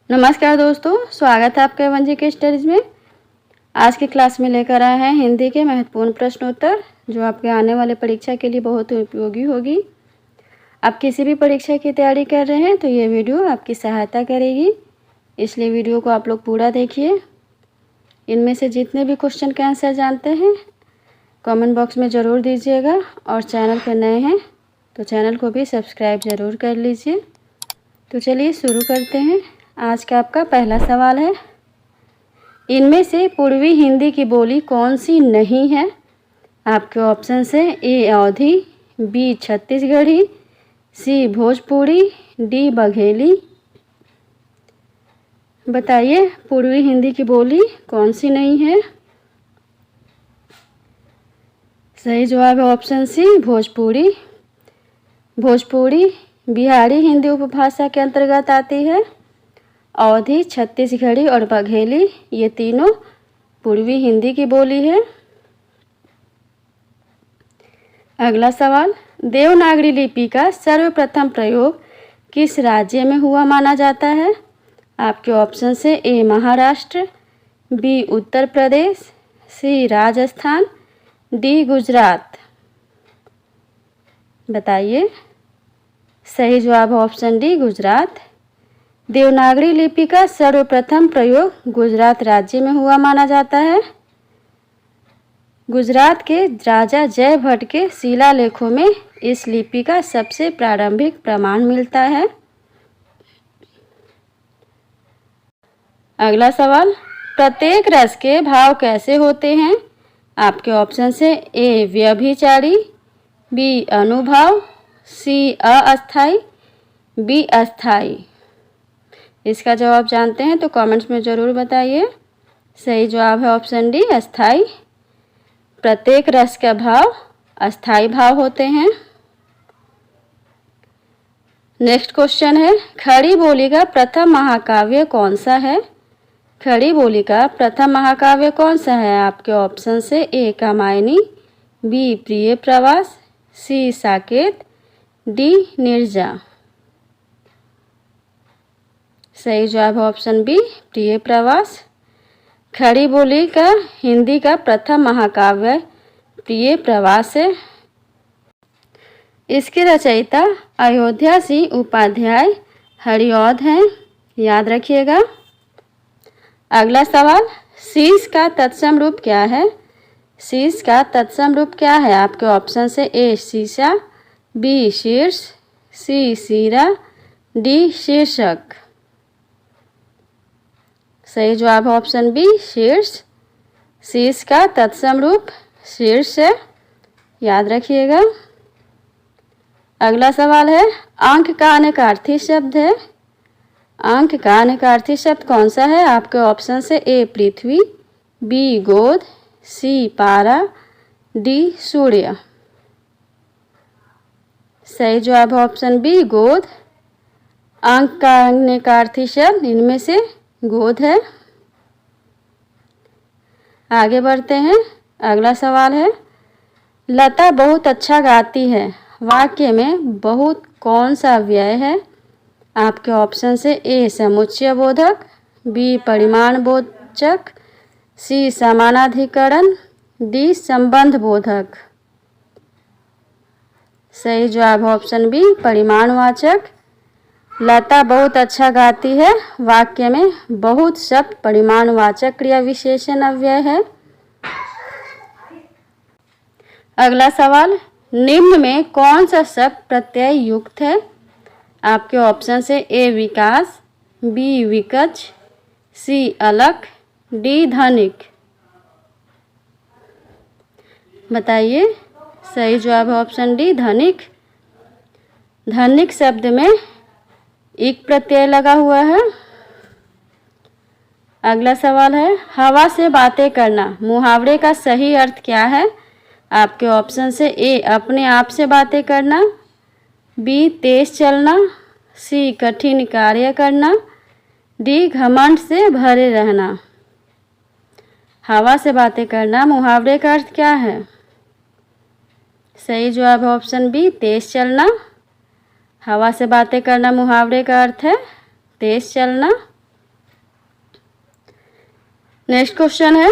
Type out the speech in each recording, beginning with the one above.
नमस्कार दोस्तों, स्वागत है आपका वंजी के स्टडीज़ में। आज की क्लास में लेकर आए हैं हिंदी के महत्वपूर्ण प्रश्नोत्तर जो आपके आने वाले परीक्षा के लिए बहुत उपयोगी होगी। आप किसी भी परीक्षा की तैयारी कर रहे हैं तो ये वीडियो आपकी सहायता करेगी, इसलिए वीडियो को आप लोग पूरा देखिए। इनमें से जितने भी क्वेश्चन के आंसर जानते हैं कमेंट बॉक्स में ज़रूर दीजिएगा, और चैनल पर नए हैं तो चैनल को भी सब्सक्राइब ज़रूर कर लीजिए। तो चलिए शुरू करते हैं। आज का आपका पहला सवाल है, इनमें से पूर्वी हिंदी की बोली कौन सी नहीं है? आपके ऑप्शन है ए अवधी, बी छत्तीसगढ़ी, सी भोजपुरी, डी बघेली। बताइए पूर्वी हिंदी की बोली कौन सी नहीं है? सही जवाब है ऑप्शन सी भोजपुरी। भोजपुरी बिहारी हिंदी उपभाषा के अंतर्गत आती है। अवधी, छत्तीसगढ़ी और बघेली ये तीनों पूर्वी हिंदी की बोली है। अगला सवाल, देवनागरी लिपि का सर्वप्रथम प्रयोग किस राज्य में हुआ माना जाता है? आपके ऑप्शन से ए महाराष्ट्र, बी उत्तर प्रदेश, सी राजस्थान, डी गुजरात। बताइए। सही जवाब है ऑप्शन डी गुजरात। देवनागरी लिपि का सर्वप्रथम प्रयोग गुजरात राज्य में हुआ माना जाता है। गुजरात के राजा जय भट्ट के शिलालेखों में इस लिपि का सबसे प्रारंभिक प्रमाण मिलता है। अगला सवाल, प्रत्येक रस के भाव कैसे होते हैं? आपके ऑप्शन से ए व्यभिचारी, बी अनुभाव, सी अस्थाई, बी अस्थाई। इसका जवाब जानते हैं तो कमेंट्स में ज़रूर बताइए। सही जवाब है ऑप्शन डी अस्थाई। प्रत्येक रस का भाव अस्थाई भाव होते हैं। नेक्स्ट क्वेश्चन है, खड़ी बोली का प्रथम महाकाव्य कौन सा है? खड़ी बोली का प्रथम महाकाव्य कौन सा है? आपके ऑप्शन से ए कामायनी, बी प्रिय प्रवास, सी साकेत, डी निर्जा। सही जवाब है ऑप्शन बी प्रिय प्रवास। खड़ी बोली का हिंदी का प्रथम महाकाव्य प्रिय प्रवास है। इसके रचयिता अयोध्या सिंह उपाध्याय हरिऔध हैं, याद रखिएगा। अगला सवाल, शीर्ष का तत्सम रूप क्या है? शीर्ष का तत्सम रूप क्या है? आपके ऑप्शन से ए शीशा, बी शीर्ष, सी शीरा, डी शीर्षक। सही जवाब है ऑप्शन बी शीर्ष। शीर्ष का तत्सम रूप शीर्ष है, याद रखिएगा। अगला सवाल है, अंक का अनेकार्थी शब्द है। अंक का अनेकार्थी शब्द कौन सा है? आपके ऑप्शन से ए पृथ्वी, बी गोद, सी पारा, डी सूर्य। सही जवाब है ऑप्शन बी गोद। अंक का अनेकार्थी शब्द इनमें से गोद है। आगे बढ़ते हैं। अगला सवाल है, लता बहुत अच्छा गाती है वाक्य में बहुत कौन सा व्यय है? आपके ऑप्शन से ए समुच्चय बोधक, बी परिमाण बोधक, सी समानाधिकरण, डी संबंध बोधक। सही जवाब है ऑप्शन बी परिमाणवाचक। लता बहुत अच्छा गाती है वाक्य में बहुत शब्द परिमाणवाचक क्रिया विशेषण अव्यय है। अगला सवाल, निम्न में कौन सा शब्द प्रत्यय युक्त है? आपके ऑप्शन से ए विकास, बी विकच, सी अलख, डी धनिक। बताइए। सही जवाब है ऑप्शन डी धनिक। धनिक शब्द में एक प्रत्यय लगा हुआ है। अगला सवाल है, हवा से बातें करना मुहावरे का सही अर्थ क्या है? आपके ऑप्शन से ए अपने आप से बातें करना, बी तेज चलना, सी कठिन कार्य करना, डी घमंड से भरे रहना। हवा से बातें करना मुहावरे का अर्थ क्या है? सही जवाब है ऑप्शन बी तेज चलना। हवा से बातें करना मुहावरे का अर्थ है तेज चलना। नेक्स्ट क्वेश्चन है,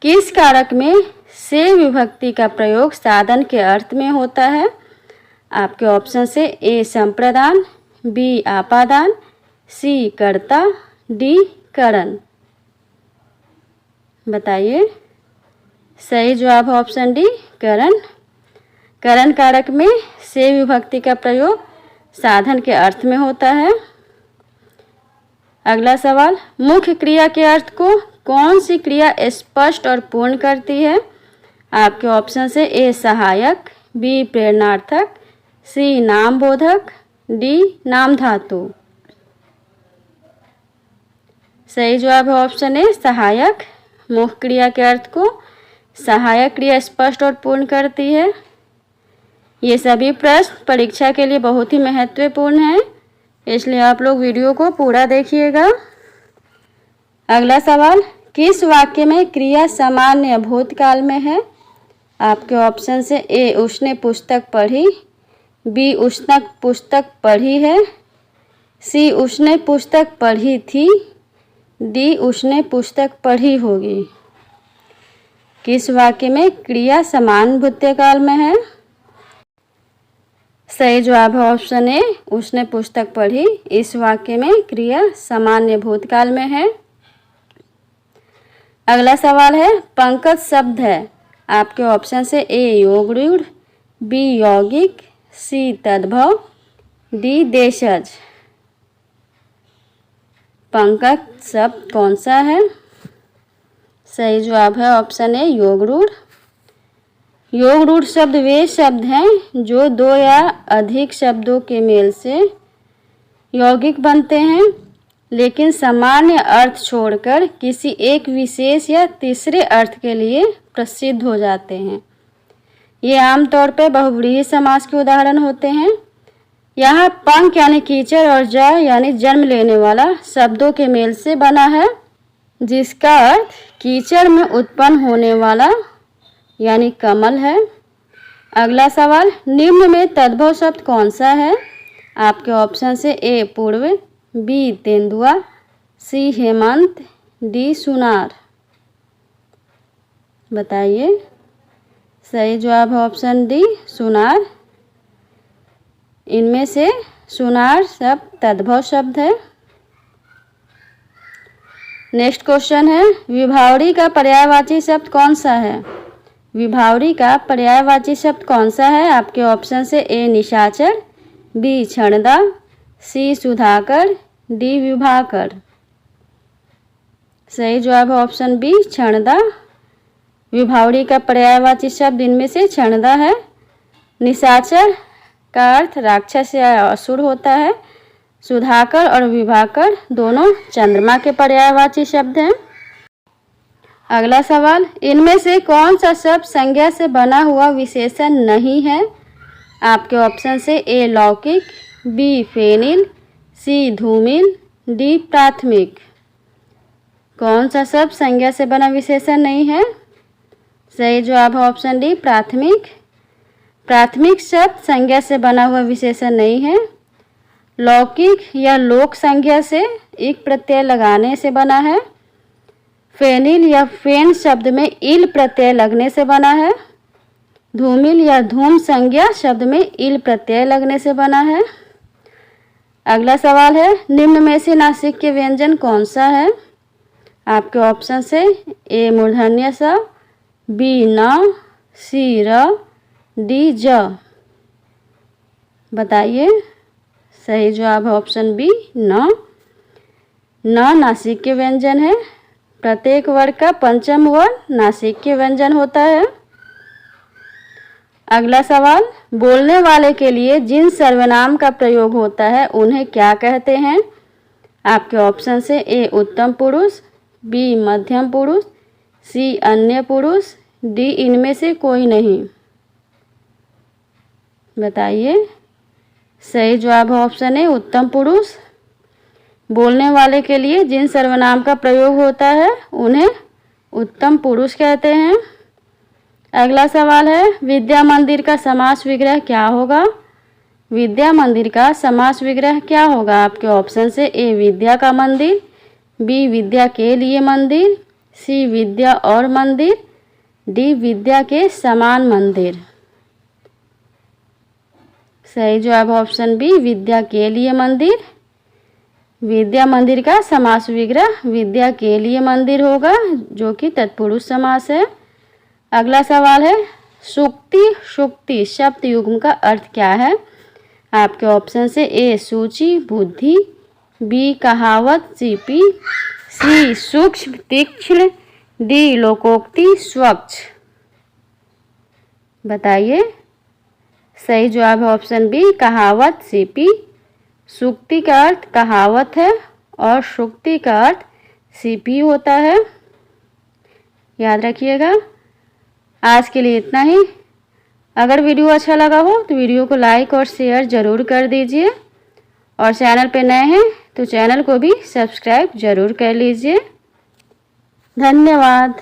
किस कारक में से विभक्ति का प्रयोग साधन के अर्थ में होता है? आपके ऑप्शन से ए संप्रदान, बी आपादान, सी कर्ता, डी करण। बताइए। सही जवाब है ऑप्शन डी करण। करण कारक में से विभक्ति का प्रयोग साधन के अर्थ में होता है। अगला सवाल, मुख्य क्रिया के अर्थ को कौन सी क्रिया स्पष्ट और पूर्ण करती है? आपके ऑप्शन से ए सहायक, बी प्रेरणार्थक, सी नामबोधक, डी नाम धातु। सही जवाब है ऑप्शन ए सहायक। मुख्य क्रिया के अर्थ को सहायक क्रिया स्पष्ट और पूर्ण करती है। ये सभी प्रश्न परीक्षा के लिए बहुत ही महत्वपूर्ण हैं, इसलिए आप लोग वीडियो को पूरा देखिएगा। अगला सवाल, किस वाक्य में क्रिया सामान्य भूतकाल में है? आपके ऑप्शन से ए उसने पुस्तक पढ़ी, बी उसने पुस्तक पढ़ी है, सी उसने पुस्तक पढ़ी थी, डी उसने पुस्तक पढ़ी होगी। किस वाक्य में क्रिया समान भूतकाल में है? सही जवाब है ऑप्शन ए उसने पुस्तक पढ़ी। इस वाक्य में क्रिया सामान्य भूतकाल में है। अगला सवाल है, पंकज शब्द है। आपके ऑप्शन से ए योग रूढ़, बी यौगिक, सी तद्भव, डी देशज। पंकज शब्द कौन सा है? सही जवाब है ऑप्शन ए योग रूढ़। योग रूढ़ शब्द वे शब्द हैं जो दो या अधिक शब्दों के मेल से यौगिक बनते हैं, लेकिन सामान्य अर्थ छोड़कर किसी एक विशेष या तीसरे अर्थ के लिए प्रसिद्ध हो जाते हैं। ये आमतौर पर बहुव्रीहि समास के उदाहरण होते हैं। यहाँ पंक यानी कीचड़ और ज यानी जन्म लेने वाला शब्दों के मेल से बना है, जिसका अर्थ कीचड़ में उत्पन्न होने वाला यानी कमल है। अगला सवाल, निम्न में तद्भव शब्द कौन सा है? आपके ऑप्शन से ए पूर्व, बी तेंदुआ, सी हेमंत, डी सुनार। बताइए। सही जवाब है ऑप्शन डी सुनार। इनमें से सुनार शब्द तद्भव शब्द है। नेक्स्ट क्वेश्चन है, विभावरी का पर्यायवाची शब्द कौन सा है? विभावरी का पर्यायवाची शब्द कौन सा है? आपके ऑप्शन से ए निशाचर, बी क्षणदा, सी सुधाकर, डी विभाकर। सही जवाब है ऑप्शन बी क्षणदा। विभावरी का पर्यायवाची शब्द इनमें से क्षणदा है। निशाचर का अर्थ राक्षस या असुर होता है। सुधाकर और विभाकर दोनों चंद्रमा के पर्यायवाची शब्द हैं। अगला सवाल, इनमें से कौन सा शब्द संज्ञा से बना हुआ विशेषण नहीं है? आपके ऑप्शन से ए लौकिक, बी फेनिल, सी धूमिल, डी प्राथमिक। कौन सा शब्द संज्ञा से बना विशेषण नहीं है? सही जवाब है ऑप्शन डी प्राथमिक। प्राथमिक शब्द संज्ञा से बना हुआ विशेषण नहीं है। लौकिक या लोक संज्ञा से इक प्रत्यय लगाने से बना है। फेनिल या फेन शब्द में इल प्रत्यय लगने से बना है। धूमिल या धूम संज्ञा शब्द में इल प्रत्यय लगने से बना है। अगला सवाल है, निम्न में से नासिक्य व्यंजन कौन सा है? आपके ऑप्शन से ए मूर्धन्य स, बी न, सी र, डी ज। बताइए। सही जवाब है ऑप्शन बी न। न नासिक्य व्यंजन है। प्रत्येक वर्ग का पंचम वर्ण नासिक्य व्यंजन होता है। अगला सवाल, बोलने वाले के लिए जिन सर्वनाम का प्रयोग होता है उन्हें क्या कहते हैं? आपके ऑप्शन से ए उत्तम पुरुष, बी मध्यम पुरुष, सी अन्य पुरुष, डी इनमें से कोई नहीं। बताइए। सही जवाब है ऑप्शन ए उत्तम पुरुष। बोलने वाले के लिए जिन सर्वनाम का प्रयोग होता है उन्हें उत्तम पुरुष कहते हैं। अगला सवाल है, विद्या मंदिर का समास विग्रह क्या होगा? विद्या मंदिर का समास विग्रह क्या होगा? आपके ऑप्शन से ए विद्या का मंदिर, बी विद्या के लिए मंदिर, सी विद्या और मंदिर, डी विद्या के समान मंदिर। सही जवाब ऑप्शन बी विद्या के लिए मंदिर। विद्या मंदिर का समास विग्रह विद्या के लिए मंदिर होगा, जो कि तत्पुरुष समास है। अगला सवाल है सूक्ति शुक्ति शब्द युग्म का अर्थ क्या है? आपके ऑप्शन से ए सूची बुद्धि, बी कहावत सीपी, सी सूक्ष्म तीक्ष्ण, डी लोकोक्ति स्वच्छ। बताइए। सही जवाब है ऑप्शन बी कहावत सीपी। सूक्ति का अर्थ कहावत है और शुक्ति का अर्थ सीपी होता है, याद रखिएगा। आज के लिए इतना ही। अगर वीडियो अच्छा लगा हो तो वीडियो को लाइक और शेयर ज़रूर कर दीजिए, और चैनल पे नए हैं तो चैनल को भी सब्सक्राइब ज़रूर कर लीजिए। धन्यवाद।